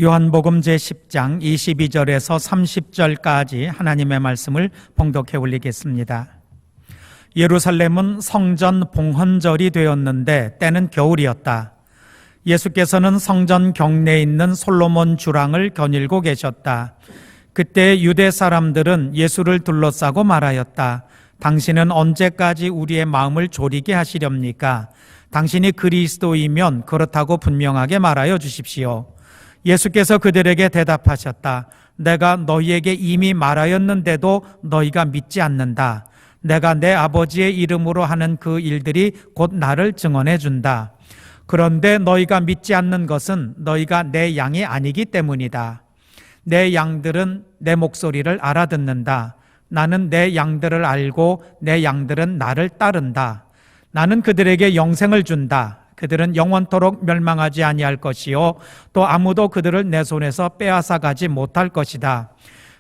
요한복음 제10장 22절에서 30절까지 하나님의 말씀을 봉독해 올리겠습니다. 예루살렘은 성전 봉헌절이 되었는데 때는 겨울이었다. 예수께서는 성전 경내에 있는 솔로몬 주랑을 거닐고 계셨다. 그때 유대 사람들은 예수를 둘러싸고 말하였다. 당신은 언제까지 우리의 마음을 졸이게 하시렵니까? 당신이 그리스도이면 그렇다고 분명하게 말하여 주십시오. 예수께서 그들에게 대답하셨다. 내가 너희에게 이미 말하였는데도 너희가 믿지 않는다. 내가 내 아버지의 이름으로 하는 그 일들이 곧 나를 증언해 준다. 그런데 너희가 믿지 않는 것은 너희가 내 양이 아니기 때문이다. 내 양들은 내 목소리를 알아듣는다. 나는 내 양들을 알고 내 양들은 나를 따른다. 나는 그들에게 영생을 준다. 그들은 영원토록 멸망하지 아니할 것이요 또 아무도 그들을 내 손에서 빼앗아 가지 못할 것이다.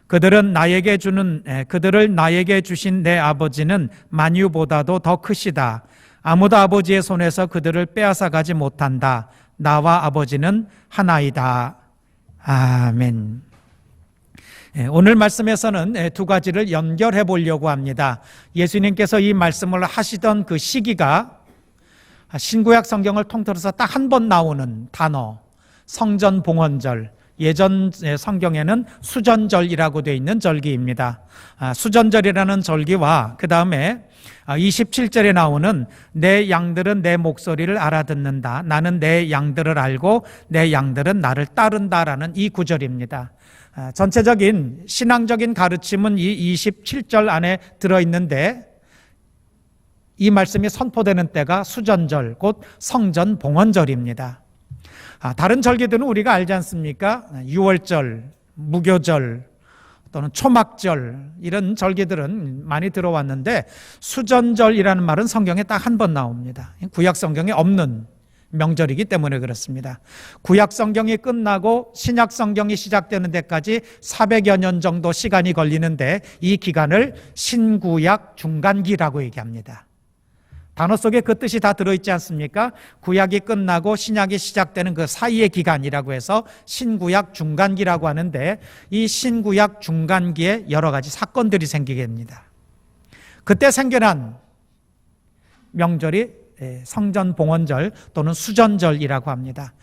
그들을 나에게 주신 내 아버지는 만유보다도 더 크시다. 아무도 아버지의 손에서 그들을 빼앗아 가지 못한다. 나와 아버지는 하나이다. 아멘. 오늘 말씀에서는 두 가지를 연결해 보려고 합니다. 예수님께서 이 말씀을 하시던 그 시기가 신구약 성경을 통틀어서 딱 한 번 나오는 단어, 성전 봉헌절. 예전 성경에는 수전절이라고 되어 있는 절기입니다. 수전절이라는 절기와 그 다음에 27절에 나오는 내 양들은 내 목소리를 알아듣는다. 나는 내 양들을 알고 내 양들은 나를 따른다라는 이 구절입니다. 전체적인 신앙적인 가르침은 이 27절 안에 들어있는데 이 말씀이 선포되는 때가 수전절, 곧 성전 봉헌절입니다. 다른 절기들은 우리가 알지 않습니까? 유월절, 무교절 또는 초막절 이런 절기들은 많이 들어왔는데 수전절이라는 말은 성경에 딱 한 번 나옵니다. 구약 성경에 없는 명절이기 때문에 그렇습니다. 구약 성경이 끝나고 신약 성경이 시작되는 데까지 400여 년 정도 시간이 걸리는데 이 기간을 신구약 중간기라고 얘기합니다. 단어 속에 그 뜻이 다 들어있지 않습니까? 구약이 끝나고 신약이 시작되는 그 사이의 기간이라고 해서 신구약 중간기라고 하는데 이 신구약 중간기에 여러 가지 사건들이 생기게 됩니다. 그때 생겨난 명절이 성전 봉헌절 또는 수전절이라고 합니다.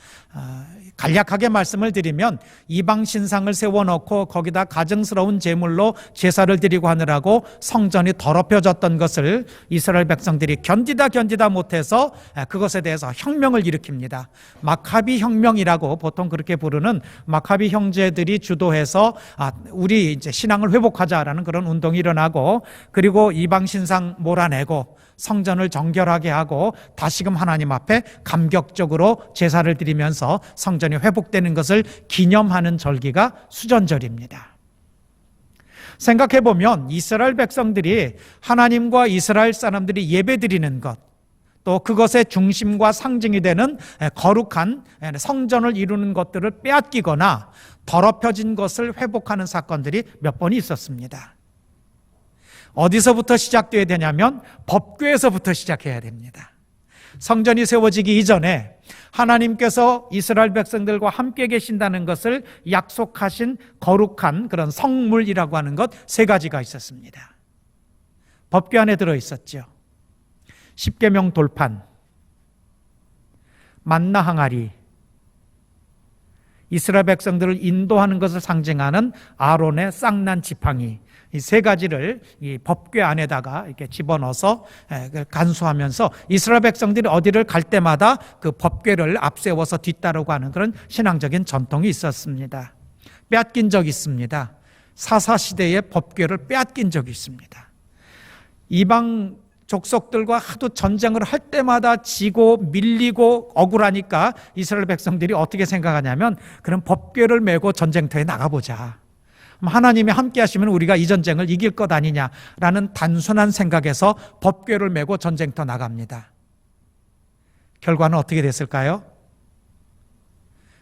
간략하게 말씀을 드리면 이방 신상을 세워놓고 거기다 가증스러운 제물로 제사를 드리고 하느라고 성전이 더럽혀졌던 것을 이스라엘 백성들이 견디다 못해서 그것에 대해서 혁명을 일으킵니다. 마카비 혁명이라고 보통 그렇게 부르는 마카비 형제들이 주도해서 우리 이제 신앙을 회복하자라는 그런 운동이 일어나고 그리고 이방 신상 몰아내고 성전을 정결하게 하고 다시금 하나님 앞에 감격적으로 제사를 드리면서 성전이 회복되는 것을 기념하는 절기가 수전절입니다. 생각해보면 이스라엘 백성들이 하나님과 이스라엘 사람들이 예배드리는 것, 또 그것의 중심과 상징이 되는 거룩한 성전을 이루는 것들을 빼앗기거나 더럽혀진 것을 회복하는 사건들이 몇 번 있었습니다. 어디서부터 시작돼야 되냐면 법궤에서부터 시작해야 됩니다. 성전이 세워지기 이전에 하나님께서 이스라엘 백성들과 함께 계신다는 것을 약속하신 거룩한 그런 성물이라고 하는 것 세 가지가 있었습니다. 법궤 안에 들어있었죠. 십계명 돌판, 만나 항아리, 이스라엘 백성들을 인도하는 것을 상징하는 아론의 쌍난 지팡이, 이 세 가지를 이 법궤 안에다가 이렇게 집어넣어서 간수하면서 이스라엘 백성들이 어디를 갈 때마다 그 법궤를 앞세워서 뒤따르고 하는 그런 신앙적인 전통이 있었습니다. 빼앗긴 적이 있습니다. 사사시대의 법궤를 빼앗긴 적이 있습니다. 이방 족속들과 하도 전쟁을 할 때마다 지고 밀리고 억울하니까 이스라엘 백성들이 어떻게 생각하냐면 그럼 법궤를 메고 전쟁터에 나가보자. 하나님이 함께 하시면 우리가 이 전쟁을 이길 것 아니냐라는 단순한 생각에서 법궤를 메고 전쟁터 나갑니다. 결과는 어떻게 됐을까요?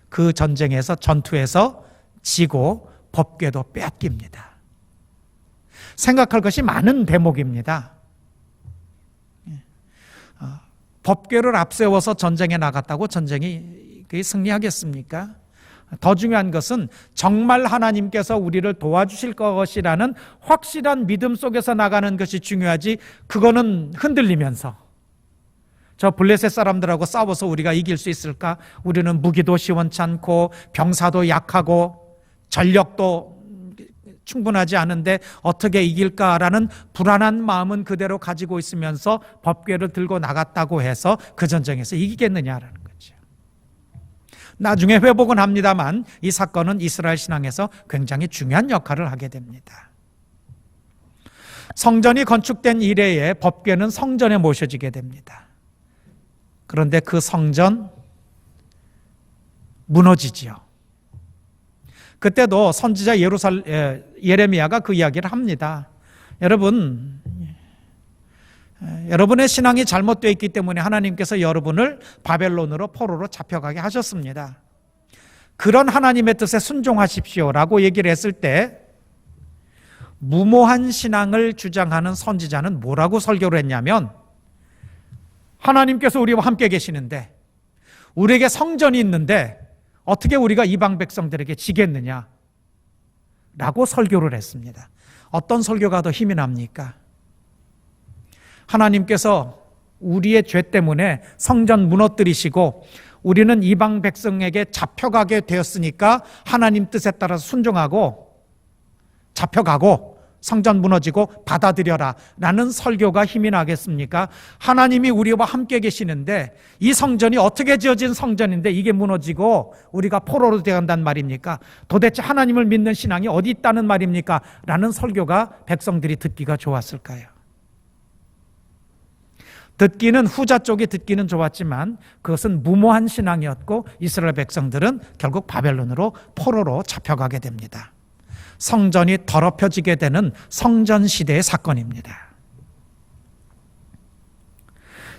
그 전쟁에서 전투에서 지고 법궤도 빼앗깁니다. 생각할 것이 많은 대목입니다. 법궤를 앞세워서 전쟁에 나갔다고 전쟁이 승리하겠습니까? 더 중요한 것은 정말 하나님께서 우리를 도와주실 것이라는 확실한 믿음 속에서 나가는 것이 중요하지, 그거는 흔들리면서 저 블레셋 사람들하고 싸워서 우리가 이길 수 있을까? 우리는 무기도 시원찮고 병사도 약하고 전력도 충분하지 않은데 어떻게 이길까라는 불안한 마음은 그대로 가지고 있으면서 법궤를 들고 나갔다고 해서 그 전쟁에서 이기겠느냐라는 거죠. 나중에 회복은 합니다만 이 사건은 이스라엘 신앙에서 굉장히 중요한 역할을 하게 됩니다. 성전이 건축된 이래에 법궤는 성전에 모셔지게 됩니다. 그런데 그 성전 무너지지요. 그때도 선지자 예레미야가 그 이야기를 합니다. 여러분의 신앙이 잘못되어 있기 때문에 하나님께서 여러분을 바벨론으로 포로로 잡혀가게 하셨습니다. 그런 하나님의 뜻에 순종하십시오라고 얘기를 했을 때 무모한 신앙을 주장하는 선지자는 뭐라고 설교를 했냐면, 하나님께서 우리와 함께 계시는데 우리에게 성전이 있는데 어떻게 우리가 이방 백성들에게 지겠느냐 라고 설교를 했습니다. 어떤 설교가 더 힘이 납니까? 하나님께서 우리의 죄 때문에 성전 무너뜨리시고 우리는 이방 백성에게 잡혀가게 되었으니까 하나님 뜻에 따라서 순종하고 잡혀가고 성전 무너지고 받아들여라 라는 설교가 힘이 나겠습니까? 하나님이 우리와 함께 계시는데 이 성전이 어떻게 지어진 성전인데 이게 무너지고 우리가 포로로 되어간단 말입니까? 도대체 하나님을 믿는 신앙이 어디 있다는 말입니까? 라는 설교가 백성들이 듣기가 좋았을까요? 듣기는 후자 쪽이 듣기는 좋았지만 그것은 무모한 신앙이었고 이스라엘 백성들은 결국 바벨론으로 포로로 잡혀가게 됩니다. 성전이 더럽혀지게 되는 성전시대의 사건입니다.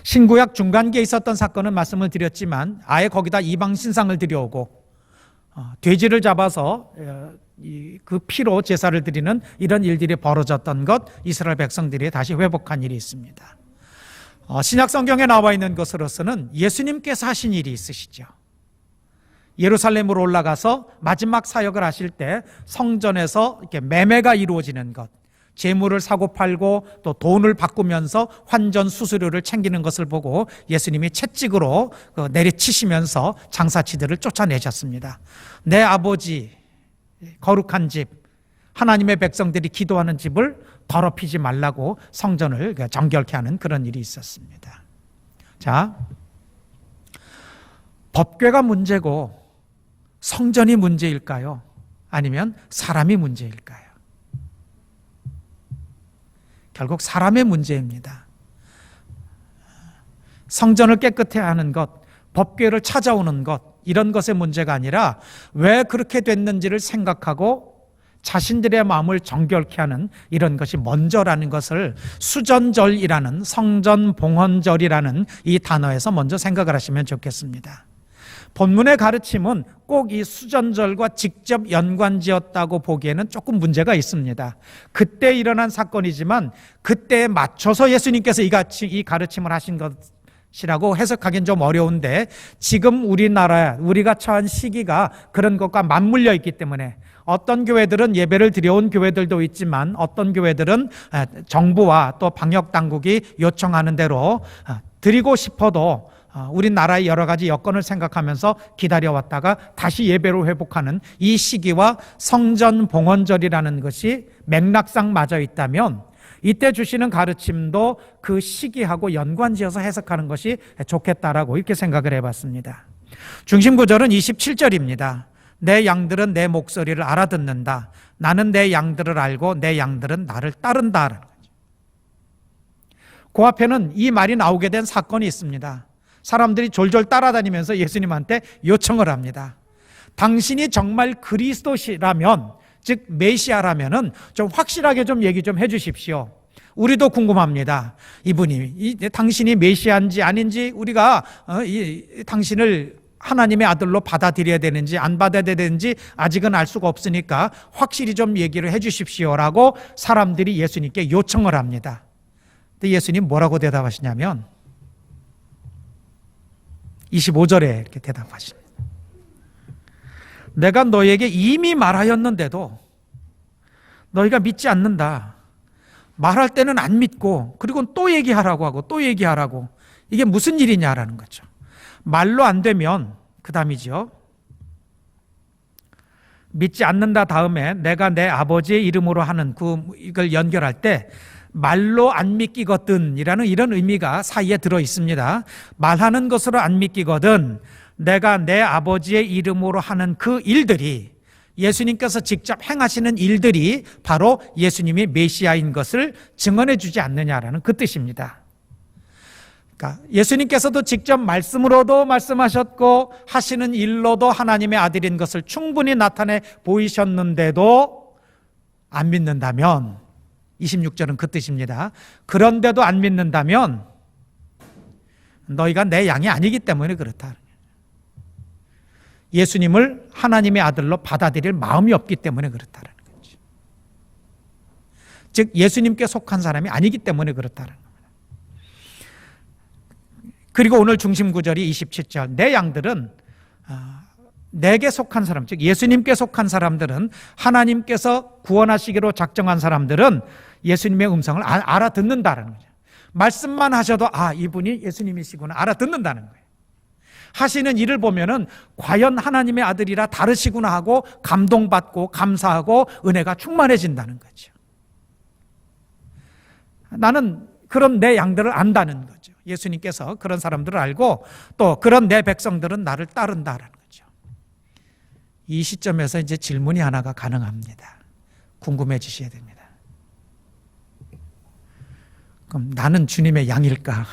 신구약 중간기에 있었던 사건은 말씀을 드렸지만 아예 거기다 이방 신상을 들여오고 돼지를 잡아서 그 피로 제사를 드리는 이런 일들이 벌어졌던 것, 이스라엘 백성들이 다시 회복한 일이 있습니다. 신약 성경에 나와 있는 것으로서는 예수님께서 하신 일이 있으시죠. 예루살렘으로 올라가서 마지막 사역을 하실 때 성전에서 이렇게 매매가 이루어지는 것, 재물을 사고 팔고 또 돈을 바꾸면서 환전 수수료를 챙기는 것을 보고 예수님이 채찍으로 내리치시면서 장사치들을 쫓아내셨습니다. 내 아버지 거룩한 집, 하나님의 백성들이 기도하는 집을 더럽히지 말라고 성전을 정결케 하는 그런 일이 있었습니다. 자, 법궤가 문제고 성전이 문제일까요? 아니면 사람이 문제일까요? 결국 사람의 문제입니다. 성전을 깨끗해 하는 것, 법궤를 찾아오는 것, 이런 것의 문제가 아니라 왜 그렇게 됐는지를 생각하고 자신들의 마음을 정결케 하는 이런 것이 먼저라는 것을 수전절이라는, 성전봉헌절이라는 이 단어에서 먼저 생각을 하시면 좋겠습니다. 본문의 가르침은 꼭 이 수전절과 직접 연관지었다고 보기에는 조금 문제가 있습니다. 그때 일어난 사건이지만 그때에 맞춰서 예수님께서 이 가르침을 하신 것이라고 해석하기는 좀 어려운데, 지금 우리가 처한 시기가 그런 것과 맞물려 있기 때문에 어떤 교회들은 예배를 드려온 교회들도 있지만 어떤 교회들은 정부와 또 방역당국이 요청하는 대로 드리고 싶어도 우리나라의 여러 가지 여건을 생각하면서 기다려왔다가 다시 예배로 회복하는 이 시기와 성전봉헌절이라는 것이 맥락상 맞아 있다면 이때 주시는 가르침도 그 시기하고 연관지어서 해석하는 것이 좋겠다라고 이렇게 생각을 해봤습니다. 중심구절은 27절입니다. 내 양들은 내 목소리를 알아듣는다. 나는 내 양들을 알고 내 양들은 나를 따른다. 그 앞에는 이 말이 나오게 된 사건이 있습니다. 사람들이 졸졸 따라다니면서 예수님한테 요청을 합니다. 당신이 정말 그리스도시라면, 즉 메시아라면은 좀 확실하게 좀 얘기 좀 해주십시오. 우리도 궁금합니다. 당신이 메시아인지 아닌지, 우리가 당신을 하나님의 아들로 받아들여야 되는지 안 받아들여야 되는지 아직은 알 수가 없으니까 확실히 좀 얘기를 해주십시오라고 사람들이 예수님께 요청을 합니다. 근데 예수님 뭐라고 대답하시냐면 25절에 이렇게 대답하십니다. 내가 너에게 이미 말하였는데도 너희가 믿지 않는다. 말할 때는 안 믿고 그리고 또 얘기하라고 하고 또 얘기하라고. 이게 무슨 일이냐라는 거죠. 말로 안 되면 그 다음이죠. 믿지 않는다 다음에 내가 내 아버지의 이름으로 하는 이걸 연결할 때 말로 안 믿기거든 이라는 이런 의미가 사이에 들어 있습니다. 말하는 것으로 안 믿기거든 내가 내 아버지의 이름으로 하는 그 일들이 예수님께서 직접 행하시는 일들이 바로 예수님이 메시아인 것을 증언해 주지 않느냐라는 그 뜻입니다. 그러니까 예수님께서도 직접 말씀으로도 말씀하셨고 하시는 일로도 하나님의 아들인 것을 충분히 나타내 보이셨는데도 안 믿는다면 26절은 그 뜻입니다. 그런데도 안 믿는다면 너희가 내 양이 아니기 때문에 그렇다. 예수님을 하나님의 아들로 받아들일 마음이 없기 때문에 그렇다는 거죠. 즉 예수님께 속한 사람이 아니기 때문에 그렇다는 겁니다. 그리고 오늘 중심 구절이 27절 내 양들은 내게 속한 사람, 즉 예수님께 속한 사람들은 하나님께서 구원하시기로 작정한 사람들은 예수님의 음성을 알아듣는다는 거죠. 말씀만 하셔도 이분이 예수님이시구나 알아듣는다는 거예요. 하시는 일을 보면은 과연 하나님의 아들이라 다르시구나 하고 감동받고 감사하고 은혜가 충만해진다는 거죠. 나는 그런 내 양들을 안다는 거죠. 예수님께서 그런 사람들을 알고 또 그런 내 백성들은 나를 따른다라는 거죠. 이 시점에서 이제 질문이 하나가 가능합니다. 궁금해지셔야 됩니다. 그럼 나는 주님의 양일까?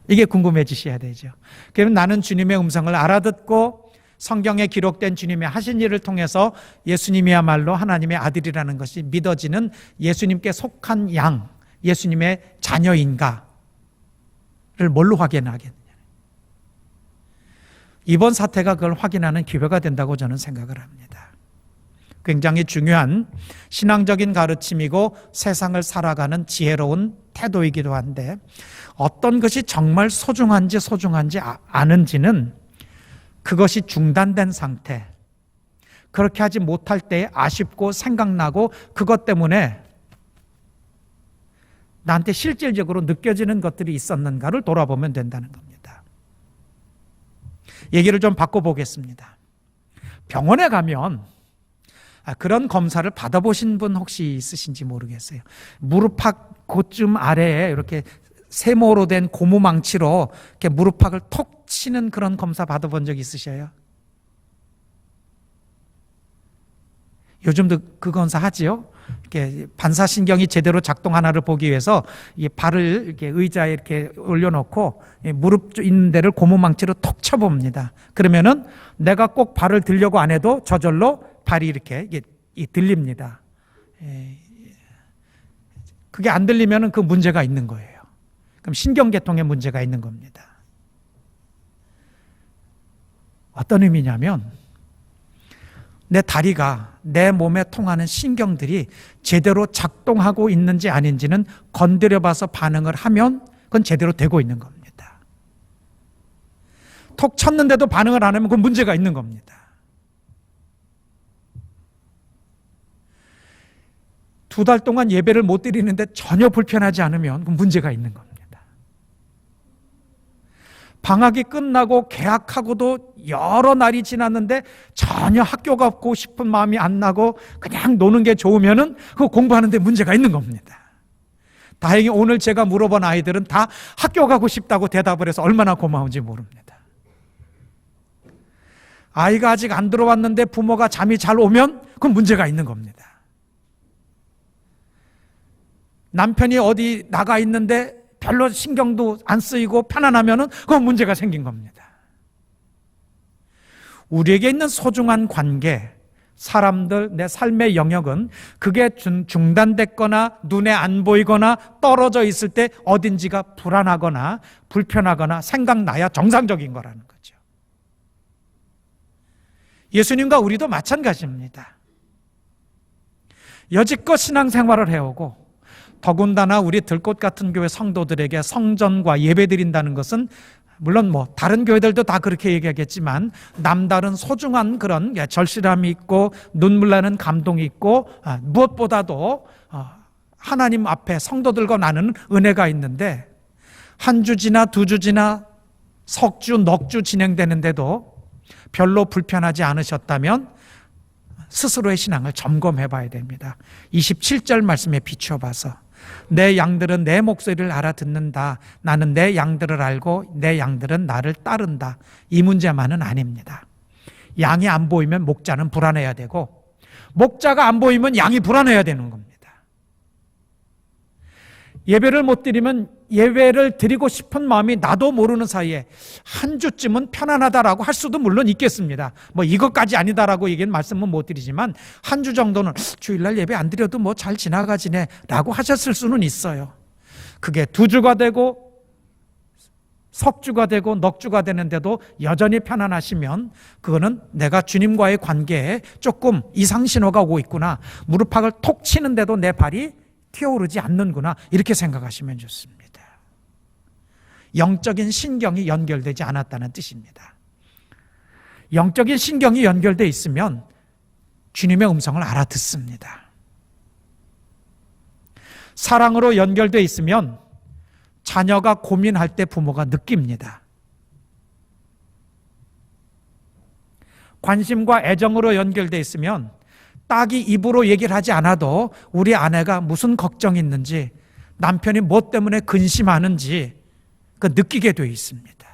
이게 궁금해지셔야 되죠. 그러면 나는 주님의 음성을 알아듣고 성경에 기록된 주님의 하신 일을 통해서 예수님이야말로 하나님의 아들이라는 것이 믿어지는 예수님께 속한 양, 예수님의 자녀인가를 뭘로 확인하겠느냐. 이번 사태가 그걸 확인하는 기회가 된다고 저는 생각을 합니다. 굉장히 중요한 신앙적인 가르침이고 세상을 살아가는 지혜로운 태도이기도 한데 어떤 것이 정말 소중한지 아는지는 그것이 중단된 상태, 그렇게 하지 못할 때 아쉽고 생각나고 그것 때문에 나한테 실질적으로 느껴지는 것들이 있었는가를 돌아보면 된다는 겁니다. 얘기를 좀 바꿔보겠습니다. 병원에 가면 그런 검사를 받아보신 분 혹시 있으신지 모르겠어요. 무릎팍 고쯤 아래에 이렇게 세모로 된 고무망치로 이렇게 무릎팍을 톡 치는 그런 검사 받아본 적 있으셔요? 요즘도 그 검사 하지요? 이렇게 반사신경이 제대로 작동하나를 보기 위해서 이 발을 이렇게 의자에 이렇게 올려놓고 무릎 있는 데를 고무망치로 톡 쳐봅니다. 그러면은 내가 꼭 발을 들려고 안 해도 저절로 발이 이렇게 들립니다. 그게 안 들리면은 그 문제가 있는 거예요. 그럼 신경계통에 문제가 있는 겁니다. 어떤 의미냐면 내 다리가 내 몸에 통하는 신경들이 제대로 작동하고 있는지 아닌지는 건드려 봐서 반응을 하면 그건 제대로 되고 있는 겁니다. 톡 쳤는데도 반응을 안 하면 그건 문제가 있는 겁니다. 두 달 동안 예배를 못 드리는데 전혀 불편하지 않으면 그건 문제가 있는 겁니다. 방학이 끝나고 개학하고도 여러 날이 지났는데 전혀 학교 가고 싶은 마음이 안 나고 그냥 노는 게 좋으면은 그거 공부하는데 문제가 있는 겁니다. 다행히 오늘 제가 물어본 아이들은 다 학교 가고 싶다고 대답을 해서 얼마나 고마운지 모릅니다. 아이가 아직 안 들어왔는데 부모가 잠이 잘 오면 그건 문제가 있는 겁니다. 남편이 어디 나가 있는데 별로 신경도 안 쓰이고 편안하면은 그건 문제가 생긴 겁니다. 우리에게 있는 소중한 관계, 사람들, 내 삶의 영역은 그게 중단됐거나 눈에 안 보이거나 떨어져 있을 때 어딘지가 불안하거나 불편하거나 생각나야 정상적인 거라는 거죠. 예수님과 우리도 마찬가지입니다. 여지껏 신앙생활을 해오고 더군다나 우리 들꽃 같은 교회 성도들에게 성전과 예배 드린다는 것은 물론 다른 교회들도 다 그렇게 얘기하겠지만 남다른 소중한 그런 절실함이 있고 눈물 나는 감동이 있고 무엇보다도 하나님 앞에 성도들과 나누는 은혜가 있는데 한 주 지나 두 주 지나 석 주, 넉 주 진행되는데도 별로 불편하지 않으셨다면 스스로의 신앙을 점검해 봐야 됩니다. 27절 말씀에 비추어 봐서 내 양들은 내 목소리를 알아듣는다. 나는 내 양들을 알고 내 양들은 나를 따른다. 이 문제만은 아닙니다. 양이 안 보이면 목자는 불안해야 되고 목자가 안 보이면 양이 불안해야 되는 겁니다. 예배를 못 드리면 예배를 드리고 싶은 마음이 나도 모르는 사이에 한 주쯤은 편안하다라고 할 수도 물론 있겠습니다. 이것까지 아니다라고 얘기는 말씀은 못 드리지만 한 주 정도는 주일날 예배 안 드려도 잘 지나가지네 라고 하셨을 수는 있어요. 그게 두 주가 되고 석 주가 되고 넉 주가 되는데도 여전히 편안하시면 그거는 내가 주님과의 관계에 조금 이상 신호가 오고 있구나. 무릎팍을 톡 치는데도 내 발이 튀어오르지 않는구나. 이렇게 생각하시면 좋습니다. 영적인 신경이 연결되지 않았다는 뜻입니다. 영적인 신경이 연결되어 있으면 주님의 음성을 알아듣습니다. 사랑으로 연결되어 있으면 자녀가 고민할 때 부모가 느낍니다. 관심과 애정으로 연결되어 있으면 딱히 입으로 얘기를 하지 않아도 우리 아내가 무슨 걱정이 있는지 남편이 뭐 때문에 근심하는지 느끼게 되어 있습니다.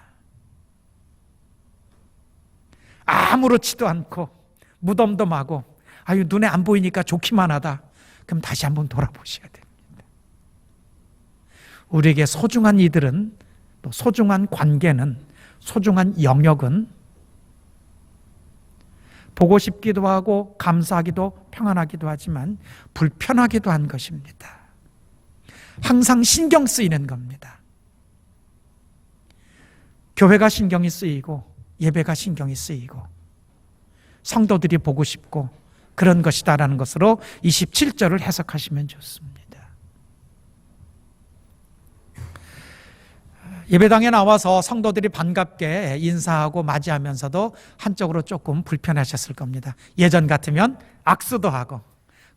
아무렇지도 않고 무덤덤하고 눈에 안 보이니까 좋기만 하다. 그럼 다시 한번 돌아보셔야 됩니다. 우리에게 소중한 이들은 또 소중한 관계는 소중한 영역은 보고 싶기도 하고 감사하기도 평안하기도 하지만 불편하기도 한 것입니다. 항상 신경 쓰이는 겁니다. 교회가 신경이 쓰이고 예배가 신경이 쓰이고 성도들이 보고 싶고 그런 것이다라는 것으로 27절을 해석하시면 좋습니다. 예배당에 나와서 성도들이 반갑게 인사하고 맞이하면서도 한쪽으로 조금 불편하셨을 겁니다. 예전 같으면 악수도 하고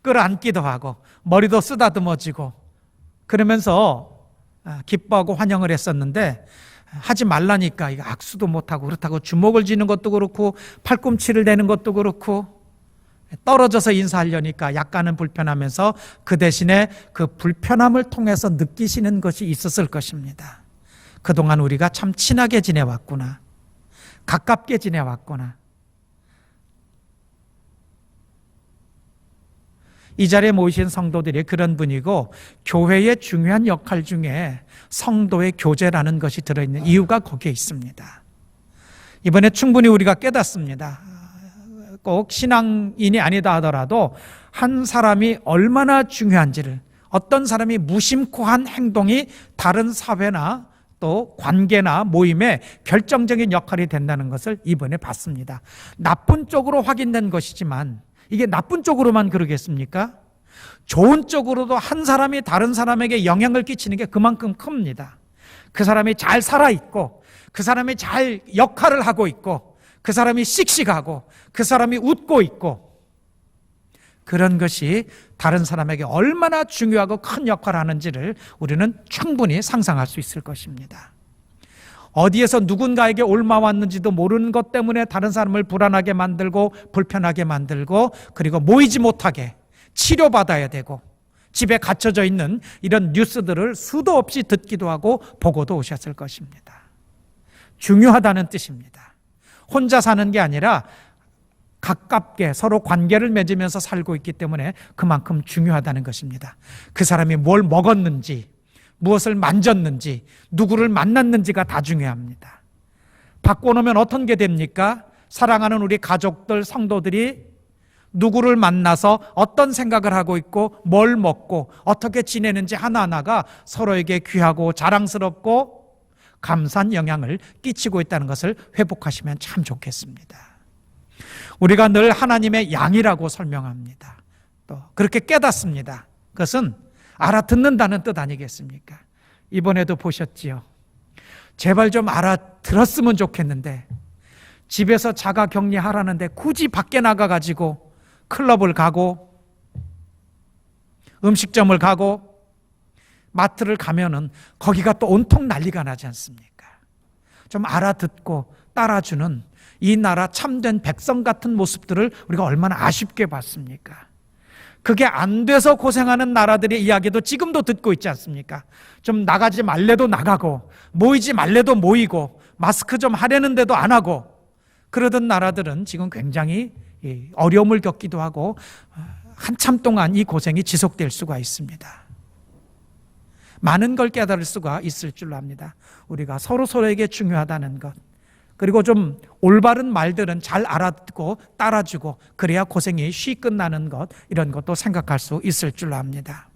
끌어안기도 하고 머리도 쓰다듬어지고 그러면서 기뻐하고 환영을 했었는데 하지 말라니까 이거 악수도 못하고 그렇다고 주먹을 쥐는 것도 그렇고 팔꿈치를 대는 것도 그렇고 떨어져서 인사하려니까 약간은 불편하면서 그 대신에 그 불편함을 통해서 느끼시는 것이 있었을 것입니다. 그동안 우리가 참 친하게 지내왔구나. 가깝게 지내왔구나. 이 자리에 모이신 성도들이 그런 분이고 교회의 중요한 역할 중에 성도의 교제라는 것이 들어있는 이유가 거기에 있습니다. 이번에 충분히 우리가 깨닫습니다. 꼭 신앙인이 아니다 하더라도 한 사람이 얼마나 중요한지를 어떤 사람이 무심코 한 행동이 다른 사회나 또 관계나 모임에 결정적인 역할이 된다는 것을 이번에 봤습니다. 나쁜 쪽으로 확인된 것이지만 이게 나쁜 쪽으로만 그러겠습니까? 좋은 쪽으로도 한 사람이 다른 사람에게 영향을 끼치는 게 그만큼 큽니다. 그 사람이 잘 살아있고 그 사람이 잘 역할을 하고 있고 그 사람이 씩씩하고 그 사람이 웃고 있고 그런 것이 다른 사람에게 얼마나 중요하고 큰 역할을 하는지를 우리는 충분히 상상할 수 있을 것입니다. 어디에서 누군가에게 옮아왔는지도 모르는 것 때문에 다른 사람을 불안하게 만들고 불편하게 만들고 그리고 모이지 못하게 치료받아야 되고 집에 갇혀져 있는 이런 뉴스들을 수도 없이 듣기도 하고 보고도 오셨을 것입니다. 중요하다는 뜻입니다. 혼자 사는 게 아니라 가깝게 서로 관계를 맺으면서 살고 있기 때문에 그만큼 중요하다는 것입니다. 그 사람이 뭘 먹었는지, 무엇을 만졌는지, 누구를 만났는지가 다 중요합니다. 바꿔놓으면 어떤 게 됩니까? 사랑하는 우리 가족들, 성도들이 누구를 만나서 어떤 생각을 하고 있고 뭘 먹고 어떻게 지내는지 하나하나가 서로에게 귀하고 자랑스럽고 감사한 영향을 끼치고 있다는 것을 회복하시면 참 좋겠습니다. 우리가 늘 하나님의 양이라고 설명합니다. 또 그렇게 깨닫습니다. 그것은 알아듣는다는 뜻 아니겠습니까? 이번에도 보셨지요. 제발 좀 알아들었으면 좋겠는데 집에서 자가 격리하라는데 굳이 밖에 나가가지고 클럽을 가고 음식점을 가고 마트를 가면은 거기가 또 온통 난리가 나지 않습니까? 좀 알아듣고 따라주는 이 나라 참된 백성 같은 모습들을 우리가 얼마나 아쉽게 봤습니까? 그게 안 돼서 고생하는 나라들의 이야기도 지금도 듣고 있지 않습니까? 좀 나가지 말래도 나가고 모이지 말래도 모이고 마스크 좀 하려는데도 안 하고 그러던 나라들은 지금 굉장히 어려움을 겪기도 하고 한참 동안 이 고생이 지속될 수가 있습니다. 많은 걸 깨달을 수가 있을 줄로 압니다. 우리가 서로에게 중요하다는 것, 그리고 좀 올바른 말들은 잘 알아듣고 따라주고 그래야 고생이 쉬 끝나는 것, 이런 것도 생각할 수 있을 줄로 압니다.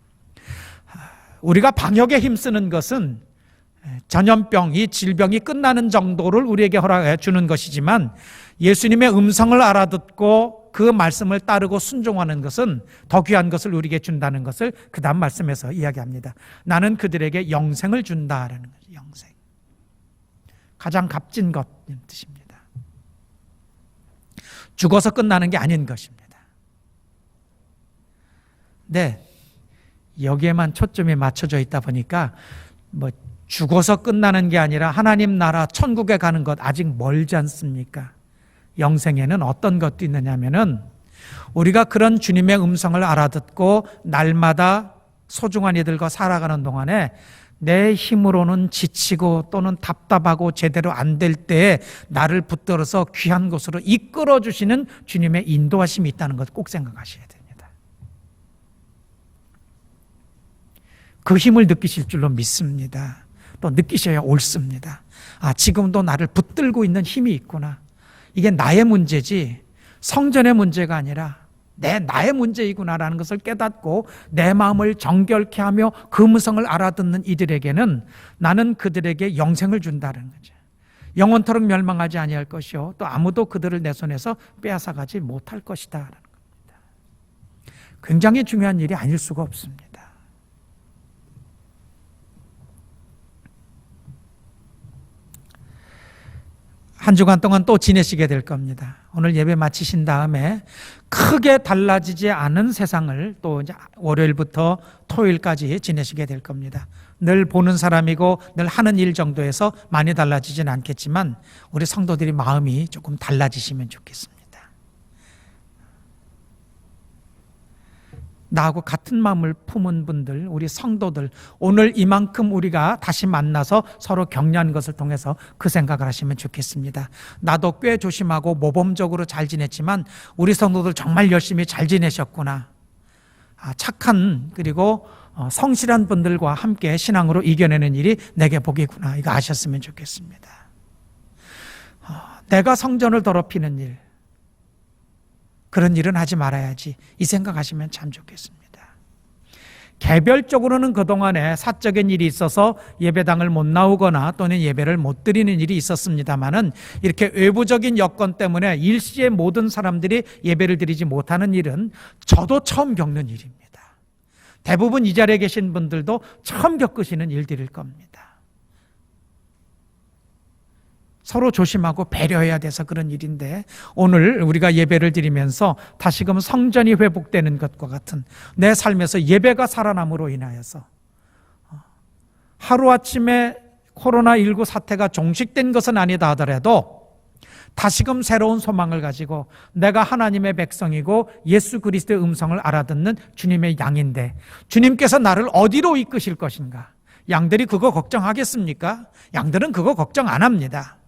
우리가 방역에 힘쓰는 것은 전염병, 이 질병이 끝나는 정도를 우리에게 허락해 주는 것이지만 예수님의 음성을 알아듣고 그 말씀을 따르고 순종하는 것은 더 귀한 것을 우리에게 준다는 것을 그 다음 말씀에서 이야기합니다. 나는 그들에게 영생을 준다라는 거죠. 영생. 가장 값진 것인 뜻입니다. 죽어서 끝나는 게 아닌 것입니다. 네, 여기에만 초점이 맞춰져 있다 보니까 죽어서 끝나는 게 아니라 하나님 나라 천국에 가는 것 아직 멀지 않습니까? 영생에는 어떤 것도 있느냐면은 우리가 그런 주님의 음성을 알아듣고 날마다 소중한 이들과 살아가는 동안에 내 힘으로는 지치고 또는 답답하고 제대로 안 될 때에 나를 붙들어서 귀한 곳으로 이끌어 주시는 주님의 인도하심이 있다는 것 꼭 생각하셔야 됩니다. 그 힘을 느끼실 줄로 믿습니다. 또 느끼셔야 옳습니다. 지금도 나를 붙들고 있는 힘이 있구나. 이게 나의 문제지 성전의 문제가 아니라 나의 문제이구나라는 것을 깨닫고 내 마음을 정결케 하며 그 음성을 알아듣는 이들에게는 나는 그들에게 영생을 준다는 거죠. 영원토록 멸망하지 아니할 것이요 또 아무도 그들을 내 손에서 빼앗아가지 못할 것이다. 굉장히 중요한 일이 아닐 수가 없습니다. 한 주간 동안 또 지내시게 될 겁니다. 오늘 예배 마치신 다음에 크게 달라지지 않은 세상을 또 이제 월요일부터 토요일까지 지내시게 될 겁니다. 늘 보는 사람이고 늘 하는 일 정도에서 많이 달라지진 않겠지만 우리 성도들이 마음이 조금 달라지시면 좋겠습니다. 나하고 같은 마음을 품은 분들, 우리 성도들, 오늘 이만큼 우리가 다시 만나서 서로 격려하는 것을 통해서 그 생각을 하시면 좋겠습니다. 나도 꽤 조심하고 모범적으로 잘 지냈지만 우리 성도들 정말 열심히 잘 지내셨구나. 착한 그리고 성실한 분들과 함께 신앙으로 이겨내는 일이 내게 복이구나. 이거 아셨으면 좋겠습니다. 내가 성전을 더럽히는 일, 그런 일은 하지 말아야지. 이 생각하시면 참 좋겠습니다. 개별적으로는 그동안에 사적인 일이 있어서 예배당을 못 나오거나 또는 예배를 못 드리는 일이 있었습니다만은 이렇게 외부적인 여건 때문에 일시에 모든 사람들이 예배를 드리지 못하는 일은 저도 처음 겪는 일입니다. 대부분 이 자리에 계신 분들도 처음 겪으시는 일들일 겁니다. 서로 조심하고 배려해야 돼서 그런 일인데 오늘 우리가 예배를 드리면서 다시금 성전이 회복되는 것과 같은 내 삶에서 예배가 살아남으로 인하여서 하루아침에 코로나19 사태가 종식된 것은 아니다 하더라도 다시금 새로운 소망을 가지고 내가 하나님의 백성이고 예수 그리스도의 음성을 알아듣는 주님의 양인데 주님께서 나를 어디로 이끄실 것인가? 양들이 그거 걱정하겠습니까? 양들은 그거 걱정 안 합니다.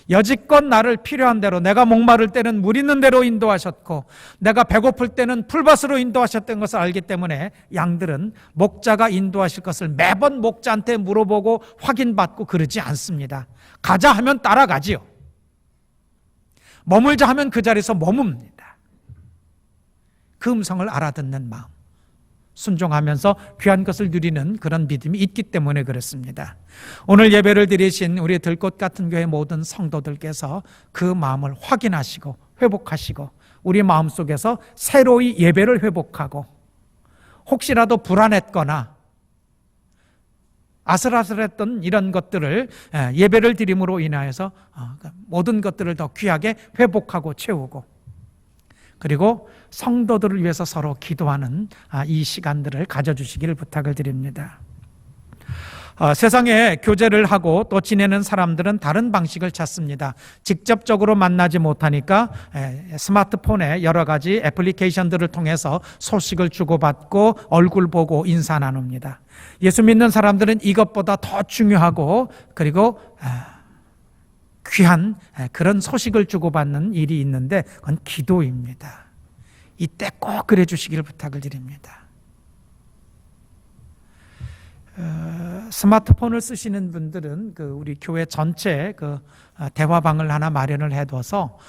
여지껏 나를 필요한 대로 내가 목마를 때는 물 있는 대로 인도하셨고 내가 배고플 때는 풀밭으로 인도하셨던 것을 알기 때문에 양들은 목자가 인도하실 것을 매번 목자한테 물어보고 확인받고 그러지 않습니다. 가자 하면 따라가지요. 머물자 하면 그 자리에서 머뭅니다. 그 음성을 알아듣는 마음, 순종하면서 귀한 것을 누리는 그런 믿음이 있기 때문에 그렇습니다. 오늘 예배를 드리신 우리 들꽃 같은 교회 모든 성도들께서 그 마음을 확인하시고 회복하시고 우리 마음속에서 새로이 예배를 회복하고 혹시라도 불안했거나 아슬아슬했던 이런 것들을 예배를 드림으로 인하여서 모든 것들을 더 귀하게 회복하고 채우고, 그리고 성도들을 위해서 서로 기도하는 이 시간들을 가져주시기를 부탁을 드립니다. 세상에 교제를 하고 또 지내는 사람들은 다른 방식을 찾습니다. 직접적으로 만나지 못하니까 스마트폰에 여러 가지 애플리케이션들을 통해서 소식을 주고받고 얼굴 보고 인사 나눕니다. 예수 믿는 사람들은 이것보다 더 중요하고 그리고 귀한 그런 소식을 주고받는 일이 있는데 그건 기도입니다. 이때 꼭 그래 주시기를 부탁을 드립니다. 스마트폰을 쓰시는 분들은 우리 교회 전체 대화방을 하나 마련을 해둬서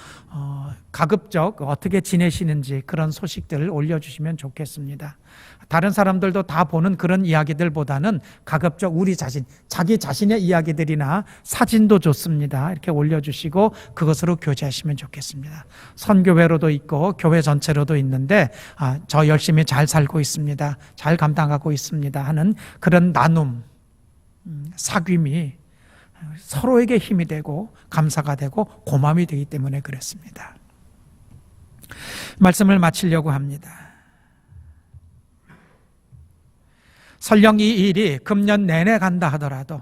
가급적 어떻게 지내시는지 그런 소식들을 올려주시면 좋겠습니다. 다른 사람들도 다 보는 그런 이야기들보다는 가급적 우리 자신, 자기 자신의 이야기들이나 사진도 좋습니다. 이렇게 올려주시고 그것으로 교제하시면 좋겠습니다. 선교회로도 있고 교회 전체로도 있는데 저 열심히 잘 살고 있습니다. 잘 감당하고 있습니다 하는 그런 나눔, 사귐이 서로에게 힘이 되고 감사가 되고 고마움이 되기 때문에 그렇습니다. 말씀을 마치려고 합니다. 설령 이 일이 금년 내내 간다 하더라도,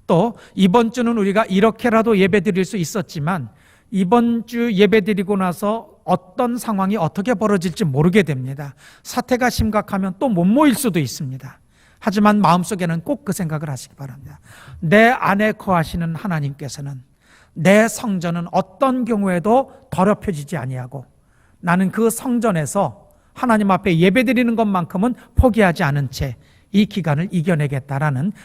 또 이번 주는 우리가 이렇게라도 예배 드릴 수 있었지만 이번 주 예배 드리고 나서 어떤 상황이 어떻게 벌어질지 모르게 됩니다. 사태가 심각하면 또 못 모일 수도 있습니다. 하지만 마음속에는 꼭 그 생각을 하시기 바랍니다. 내 안에 거하시는 하나님께서는 내 성전은 어떤 경우에도 더럽혀지지 아니하고 나는 그 성전에서 하나님 앞에 예배드리는 것만큼은 포기하지 않은 채 이 기간을 이겨내겠다라는